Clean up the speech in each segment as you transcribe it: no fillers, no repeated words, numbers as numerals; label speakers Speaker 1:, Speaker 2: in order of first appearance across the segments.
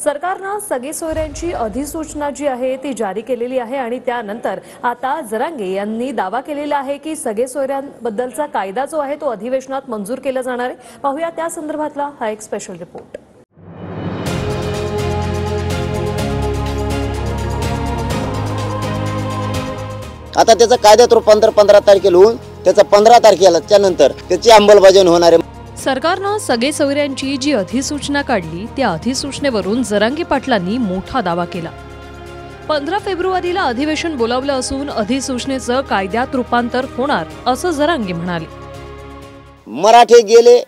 Speaker 1: सरकारनं सगळी सोयऱ्यांची अधिसूचना जी आहे ती जारी केलेली आहे आणि त्यानंतर आता जरांगे यांनी दावा केलेला आहे की सगळे सोयऱ्यांबद्दलचा कायदा जो आहे तो अधिवेशनात मंजूर केला जाणार आहे। पाहूया त्या संदर्भातला हा एक स्पेशल रिपोर्ट।
Speaker 2: आता त्याचं कायद्यात रूपांतर 15 तारखेला होऊन त्याचं 15 तारखेला त्यानंतर त्याची अंमलबजावणी होणार आहे।
Speaker 1: सरकारनं सगळे सोयऱ्यांची जी अधिसूचना काढली त्या अधिसूचनेवरून जरांगे पाटलांनी मोठा दावा केला। 15 फेब्रुवारीला अधिवेशन बोलावलं असून अधिसूचनेचं कायद्यात रूपांतर होणार असं जरांगे म्हणाले।
Speaker 2: मराठे गेले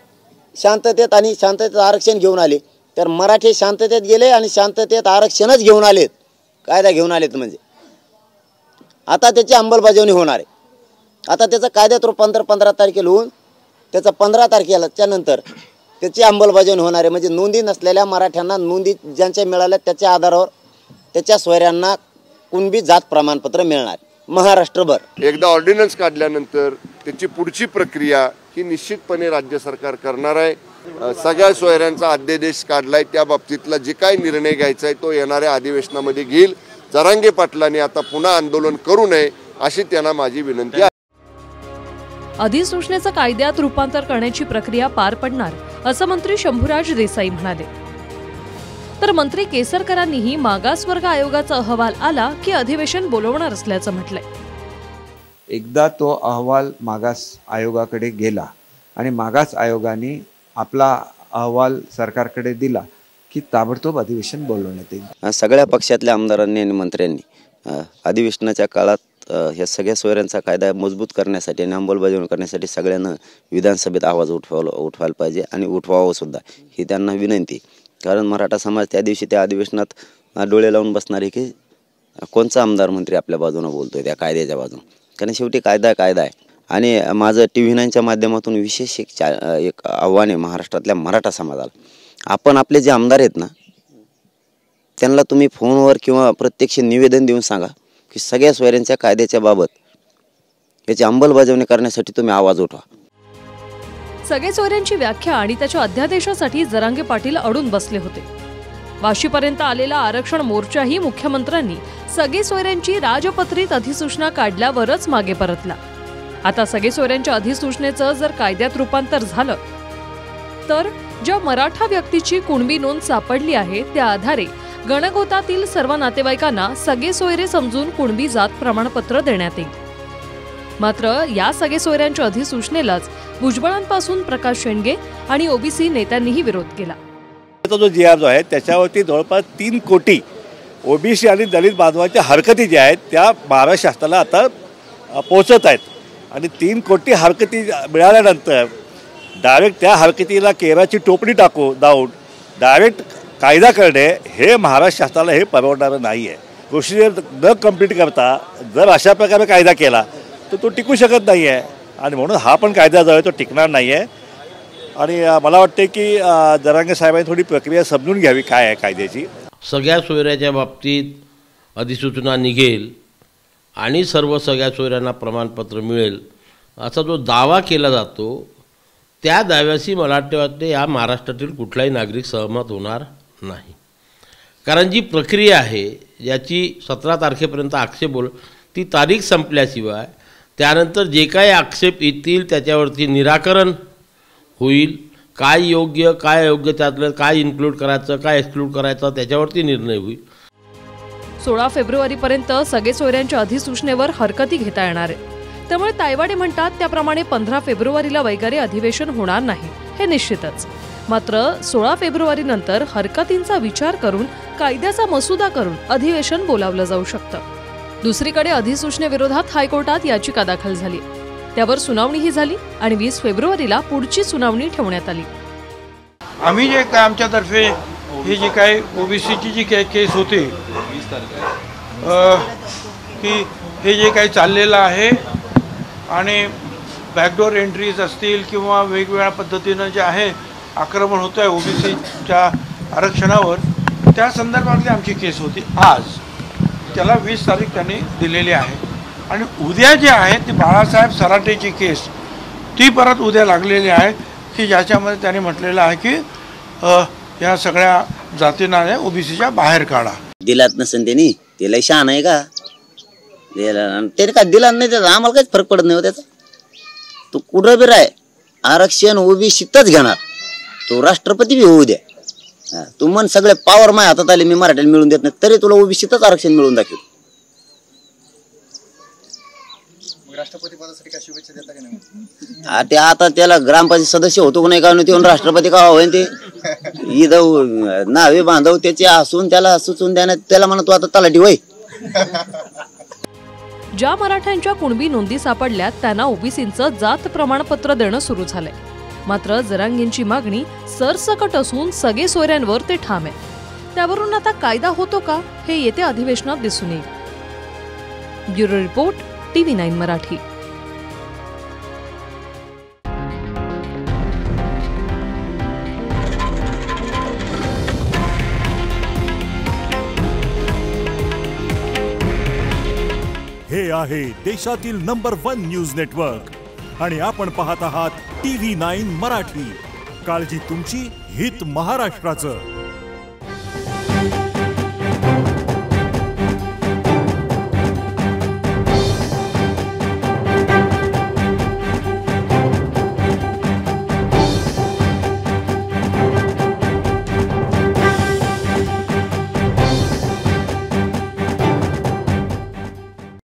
Speaker 2: शांततेत आणि शांततेत आरक्षण घेऊन आले, तर मराठे शांततेत गेले आणि शांततेत आरक्षणच घेऊन आलेत, कायदा घेऊन आलेत। म्हणजे आता त्याची अंमलबजावणी होणार आहे। आता त्याचं कायद्यात रूपांतर 15 तारखेला होऊन त्याचं 15 तारखेला त्यानंतर त्याची अंमलबजावणी होणार आहे। म्हणजे नोंदी नसलेल्या मराठ्यांना नोंदी ज्यांच्या मिळाल्या त्याच्या आधारावर त्याच्या सोयऱ्यांना कुणबी जात प्रमाणपत्र मिळणार महाराष्ट्रभर।
Speaker 3: एकदा ऑर्डिनन्स काढल्यानंतर त्याची पुढची प्रक्रिया ही निश्चितपणे राज्य सरकार करणार आहे। सगळ्या सोयऱ्यांचा अध्यादेश काढलाय, त्या बाबतीतला जे काही निर्णय घ्यायचा आहे तो येणाऱ्या अधिवेशनामध्ये घेईल। जरांगे पाटलांनी आता पुन्हा आंदोलन करू नये अशी त्यांना माझी विनंती आहे।
Speaker 1: अधिसूचनेचं कायद्यात रूपांतर करण्याची प्रक्रिया पार पडणार असं मंत्री शंभूराज देसाई म्हणाले। तर मंत्री केसरकरांनीही मागासवर्ग आयोगाचा अहवाल आला की अधिवेशन बोलवणार असल्याचं म्हटलंय।
Speaker 4: एकदा तो अहवाल मागास आयोगाकडे गेला आणि मागास आयोगाने आपला अहवाल सरकारकडे दिला की ताबडतोब अधिवेशन बोलवण्यात येईल।
Speaker 2: सगळ्या पक्षातल्या आमदारांनी आणि मंत्र्यांनी अधिवेशनाच्या काळात ह्या सगळ्या सोयऱ्यांचा कायदा मजबूत करण्यासाठी आणि अंमलबजावणी करण्यासाठी सगळ्यांना विधानसभेत आवाज उठवायला पाहिजे आणि उठवावं सुद्धा ही त्यांना विनंती। कारण मराठा समाज त्या दिवशी त्या अधिवेशनात डोळे लावून बसणार आहे की कोणचा आमदार मंत्री आपल्या बाजूने बोलतोय त्या कायद्याच्या बाजूने। कारण शेवटी कायदा कायदा आहे। आणि माझं TV 9च्या माध्यमातून विशेष एक आव्हान आहे महाराष्ट्रातल्या मराठा समाजाला। आपण आपले जे आमदार आहेत ना त्यांना तुम्ही फोनवर किंवा प्रत्यक्ष निवेदन देऊन सांगा की सगळ्या सोयऱ्यांच्या कायद्याच्या बाबत याची अंमलबजावणी करण्यासाठी तुम्ही आवाज उठवा।
Speaker 1: सगळे सोयऱ्यांची व्याख्या आणि त्याच्या अध्यादेशासाठी जरांगे पाटील अडून बसले होते। वाशीपर्यंत आलेला आरक्षण मोर्चाही मुख्यमंत्र्यांनी सगळे सोयऱ्यांची राजपत्रित अधिसूचना काढल्यावरच मागे परतला। आता सगळे सोयऱ्यांच्या अधिसूचनेचं जर कायद्यात रूपांतर झालं तर ज्या मराठा व्यक्तीची कुणबी नोंद सापडली आहे त्या आधारे गणगोतातील सर्व नातेवाईकांना सगळे सोयरे समजून कुणबी जात प्रमाणपत्र देण्यात येईल। मात्र या सगळे सोयऱ्यांच्या अधिसूचनेलाच भुजबळांपासून प्रकाश शेंडगे आणि ओबीसी नेत्यांनीही विरोध केला।
Speaker 5: जो GR जो आहे त्याच्यावरती जवळपास 3 कोटी ओबीसी आणि दलित बांधवांच्या हरकती ज्या आहेत त्या महाराष्ट्र शासनाला आता पोहोचत आहेत आणि 3 कोटी हरकती मिळाल्यानंतर डायरेक्ट त्या हरकतीला केराची टोपली दावून डायरेक्ट कायदा करणे हे महाराष्ट्र शासनाला हे परवडणारं नाही आहे। प्रोसिजर न कंप्लीट करता जर अशा प्रकारे कायदा केला तर तो टिकू शकत नाही आहे आणि म्हणून हा पण कायदा जो आहे तो टिकणार नाही आहे। आणि मला वाटते की जरांगे साहेबांनी थोडी प्रक्रिया समजून घ्यावी काय आहे कायद्याची।
Speaker 6: सगळ्या सोयऱ्याच्या बाबतीत अधिसूचना निघेल आणि सगळ्या सोयऱ्यांना प्रमाणपत्र मिळेल असा जो दावा केला जातो त्या दाव्याशी मला वाटते या महाराष्ट्रातील कुठलाही नागरिक सहमत होणार नाही। कारण जी प्रक्रिया आहे याची 17 तारखेपर्यंत आक्षेप ती तारीख संपल्याशिवाय त्यानंतर जे काही आक्षेप येतील त्याच्यावरती निराकरण होईल। काय योग्य काय अयोग्य त्यातलं काय इन्क्लूड करायचं काय एक्सक्लूड करायचं त्याच्यावरती निर्णय होईल।
Speaker 1: 16 फेब्रुवारीपर्यंत सगळे सोयऱ्यांच्या अधिसूचनेवर हरकती घेता येणार आहे। त्यामुळे तायवाडे म्हणतात त्याप्रमाणे 15 फेब्रुवारीला वैगरे अधिवेशन होणार नाही हे निश्चितच। मात्र 16 फेब्रुवारी नंतर हरकतींचा विचार करून कायद्याचा मसुदा करून अधिवेशन बोलावलं जाऊ शकतं। दुसरीकडे अधिसूचनेविरोधात हायकोर्टात याचिका दाखल झाली, त्यावर सुनावणीही झाली आणि 20 फेब्रुवारीला पुढची सुनावणी ठेवण्यात आली।
Speaker 7: आम्ही जे काय आमच्यातर्फे ही जी काय ओबीसीची जी काही केस होती की हे जे काही चाललेलं आहे आणि बॅकडोर एंट्रीज असतील किंवा वेगवेगळ्या पद्धतीनं जे आहे आक्रमण होतं आहे ओबीसीच्या आरक्षणावर त्या संदर्भातली आमची केस होती। आज त्याला 20 तारीख त्यांनी दिलेली आहे आणि उद्या जे आहे ती बाळासाहेब सराटेची केस ती परत उद्या लागलेली आहे की ज्याच्यामध्ये त्यांनी म्हटलेलं आहे की या सगळ्या जातींना ओबीसीच्या बाहेर काढा.
Speaker 8: दिलात नसेल त्यांनी, त्याला शान आहे का? त्याने काय दिला नाही त्याचा, आम्हाला काहीच फरक पडत नाही हो त्याचा. तो कुठं बी राय, आरक्षण ओबीसीतच घेणार, तो राष्ट्रपती बी होऊ द्या. तू म्हण सगळे पॉवर माझ्या हातात आले, मी मराठीला मिळून देत नाही, तरी तुला ओबीसीतच आरक्षण मिळून दाखव.
Speaker 9: राष्ट्रपती पदासाठी काय शुभेच्छा देता की नाही?
Speaker 8: ते आता त्याला ग्रामपंचायत सदस्य होतो का नाही का ते राष्ट्रपती का होईन ते इदव नावे बांधव त्याचे हसून त्याला सुचून द्या, त्याला म्हणा तू आता तलाठी होय.
Speaker 1: ज्या मराठ्यांच्या कुणबी नोंदी सापडल्यात त्यांना ओबीसींचं जात प्रमाणपत्र देणं सुरू झालंय. मात्र जरांगेंची मागणी सरसकट असून सगळे सोयऱ्यांवर ते ठाम आहे. त्यावरून आता कायदा होतो का हे येत्या अधिवेशनात दिसून येईल. Bureau report, TV9 Marathi.
Speaker 10: हे आहे देशातील नंबर 1 न्यूज नेटवर्क आणि आपण पाहत आहात TV9 मराठी. काळजी तुमची, हित महाराष्ट्राचं.